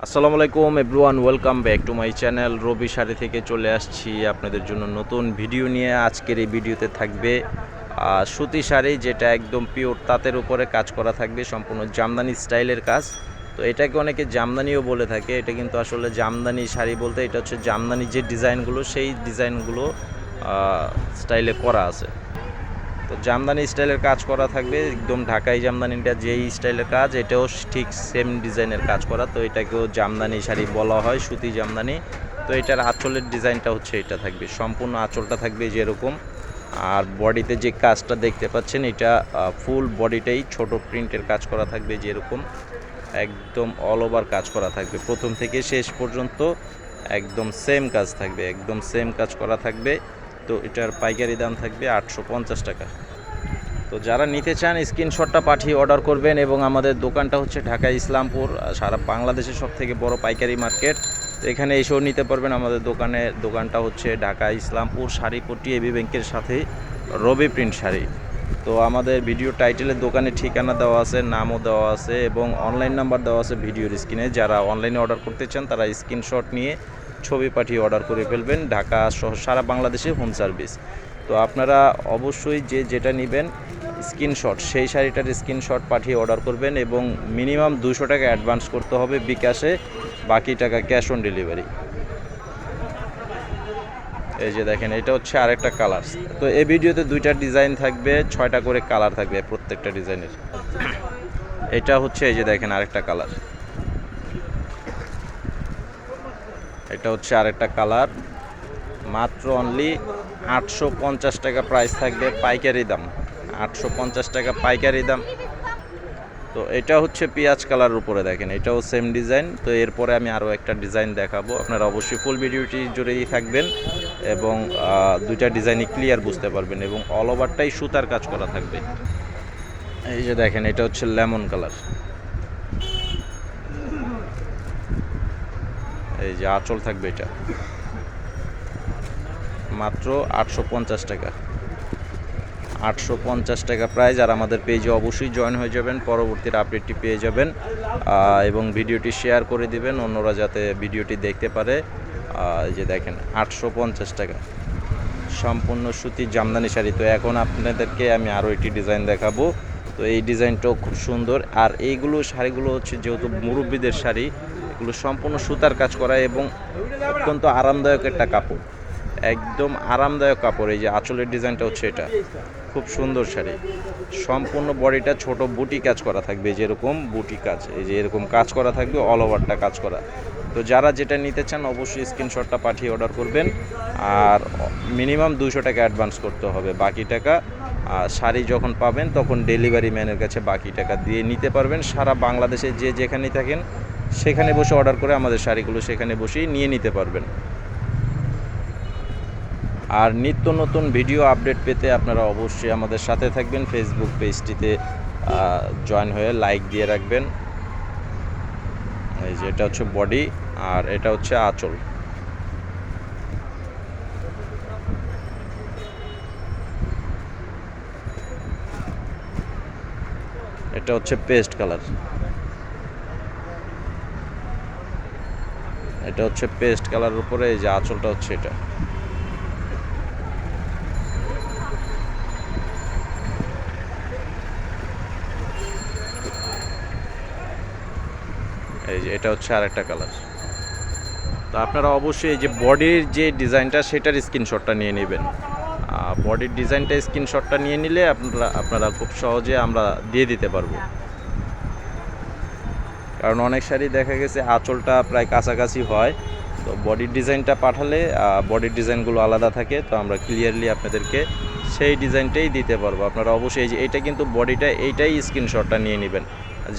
আসসালামু আলাইকুম everyone, welcome back to my channel. Robi sari থেকে চলে আসছি আপনাদের জন্য নতুন ভিডিও নিয়ে। আজকের এই ভিডিওতে থাকবে সুতি শাড়ি, যেটা একদম পিওর তাঁতের উপরে কাজ করা থাকবে, সম্পূর্ণ জামদানি স্টাইলের কাজ। তো এটাকে অনেকে জামদানিও বলে থাকে, এটা কিন্তু আসলে জামদানি শাড়ি বলতে এটা হচ্ছে জামদানি যে ডিজাইনগুলো, সেই ডিজাইনগুলো স্টাইলে করা আছে। তো জামদানি স্টাইলের কাজ করা থাকবে, একদম ঢাকাই জামদানিটা যেই স্টাইলের কাজ, এটাও ঠিক সেম ডিজাইনের কাজ করা। তো এটাকেও জামদানি শাড়ি বলা হয়, সুতি জামদানি। তো এটার আঁচলের ডিজাইনটা হচ্ছে এটা থাকবে, সম্পূর্ণ আঁচলটা থাকবে যেরকম। আর বডিতে যে কাজটা দেখতে পাচ্ছেন, এটা ফুল বডিটাই ছোট প্রিন্টের কাজ করা থাকবে যেরকম, একদম অল ওভার কাজ করা থাকবে প্রথম থেকে শেষ পর্যন্ত, একদম সেম কাজ থাকবে, একদম সেম কাজ করা থাকবে। তো এটার পাইকারি দাম থাকবে 850 টাকা। তো যারা নিতে চান স্ক্রিনশটটা পাঠিয়ে অর্ডার করবেন। এবং আমাদের দোকানটা হচ্ছে ঢাকা ইসলামপুর, সারা বাংলাদেশের সবথেকে বড় পাইকারি মার্কেট। তো এখানে এসেও নিতে পারবেন। আমাদের দোকানটা হচ্ছে ঢাকা ইসলামপুর, শাড়িপট্টি এবি ব্যাংকের সাথে রবি প্রিন্ট শাড়ি। তো আমাদের ভিডিও টাইটেলের দোকানে ঠিকানা দেওয়া আছে, নামও দেওয়া আছে এবং অনলাইন নাম্বার দেওয়া আছে ভিডিওর স্ক্রিনে। যারা অনলাইনে অর্ডার করতে চান তারা স্ক্রিনশট নিয়ে ছবি পাঠিয়ে অর্ডার করে ফেলবেন। ঢাকা সহ সারা বাংলাদেশে হোম সার্ভিস। তো আপনারা অবশ্যই যেটা নেবেন স্ক্রিনশট, সেই শাড়িটার স্ক্রিনশট পাঠিয়ে অর্ডার করবেন এবং মিনিমাম 200 টাকা অ্যাডভান্স করতে হবে বিকাশে, বাকি টাকা ক্যাশ অন ডেলিভারি। এই যে দেখেন, এটা হচ্ছে আরেকটা কালার। তো এই ভিডিওতে দুইটা ডিজাইন থাকবে, 6টা করে কালার থাকবে প্রত্যেকটা ডিজাইনের। এটা হচ্ছে এই যে দেখেন আরেকটা কালার, এটা হচ্ছে আরেকটা কালার। মাত্র অনলি 850 টাকা প্রাইস থাকবে, পাইকারি দাম 850 টাকা পাইকারি দাম। তো এটা হচ্ছে পেঁয়াজ কালারের উপরে, দেখেন এটাও সেম ডিজাইন। তো এরপরে আমি আরও একটা ডিজাইন দেখাবো, আপনারা অবশ্যই ফুল ভিডিওটি জুড়েই থাকবেন এবং দুইটা ডিজাইনই ক্লিয়ার বুঝতে পারবেন এবং অল ওভারটাই সুতার কাজ করা থাকবে। এই যে দেখেন, এটা হচ্ছে লেমন কালার। এই যে আঁচল থাকবে, এটা মাত্র 850 টাকা, 850 টাকা প্রাইস। আর আমাদের পেজে অবশ্যই জয়েন হয়ে যাবেন, পরবর্তীর আপডেটটি পেয়ে যাবেন এবং ভিডিওটি শেয়ার করে দিবেন অন্যরা যাতে ভিডিওটি দেখতে পারে। এই যে দেখেন 850 টাকা সম্পূর্ণ সুতি জামদানি শাড়ি। তো এখন আপনাদেরকে আমি আরও একটি ডিজাইন দেখাবো। তো এই ডিজাইনটাও খুব সুন্দর। আর এইগুলো শাড়িগুলো হচ্ছে যেহেতু মুরব্বীদের শাড়ি, এগুলো সম্পূর্ণ সুতার কাজ করা এবং অত্যন্ত আরামদায়ক একটা কাপড়, একদম আরামদায়ক কাপড়। এই যে আঁচলের ডিজাইনটা হচ্ছে এটা, খুব সুন্দর শাড়ি। সম্পূর্ণ বডিটা ছোট বুটি কাজ করা থাকবে, যেরকম বুটি কাজ, এই যে এরকম কাজ করা থাকবে, অল ওভারটা কাজ করা। তো যারা যেটা নিতে চান অবশ্যই স্ক্রিনশটটা পাঠিয়ে অর্ডার করবেন। আর মিনিমাম 200 টাকা অ্যাডভান্স করতে হবে, বাকি টাকা শাড়ি যখন পাবেন তখন ডেলিভারি ম্যানের কাছে বাকি টাকা দিয়ে নিতে পারবেন। সারা বাংলাদেশে যে যেখানেই থাকেন সেখানে বসে অর্ডার করে আমাদের শাড়িগুলো সেখানে বসেই নিয়ে নিতে পারবেন। আর নিত্য নতুন ভিডিও আপডেট পেতে আপনারা অবশ্যই আমাদের সাথে থাকবেন, ফেসবুক পেজটিতে জয়েন হয়ে লাইক দিয়ে রাখবেন। এই যে এটা হচ্ছে বডি আর এটা হচ্ছে আঁচল। এটা হচ্ছে পেস্ট কালার, এটা হচ্ছে পেস্ট কালারের উপরে এই যে আঁচলটা হচ্ছে এটা। এই যে এটা হচ্ছে আরেকটা কালার। তো আপনারা অবশ্যই এই যে বডির যে ডিজাইনটা সেটার স্ক্রিনশটটা নিয়ে নেবেন। বডির ডিজাইনটা স্ক্রিনশটটা নিয়ে নিলে আপনারা খুব সহজে আমরা দিয়ে দিতে পারবো। কারণ অনেক শাড়ি দেখা গেছে আঁচলটা প্রায় কাছাকাছি হয়, তো বডির ডিজাইনটা পাঠালে বডির ডিজাইনগুলো আলাদা থাকে, তো আমরা ক্লিয়ারলি আপনাদেরকে সেই ডিজাইনটাই দিতে পারবো। আপনারা অবশ্যই এই যে এটা কিন্তু বডিটা, এইটাই স্ক্রিনশটটা নিয়ে নেবেন।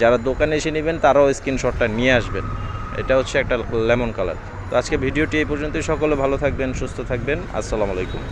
যারা দোকানে এসে নেবেন তারাও স্ক্রিনশটটা নিয়ে আসবেন। এটা হচ্ছে একটা লেমন কালার। তো আজকে ভিডিওটি এই পর্যন্তই। সকলে ভালো থাকবেন, সুস্থ থাকবেন। আসসালামু আলাইকুম।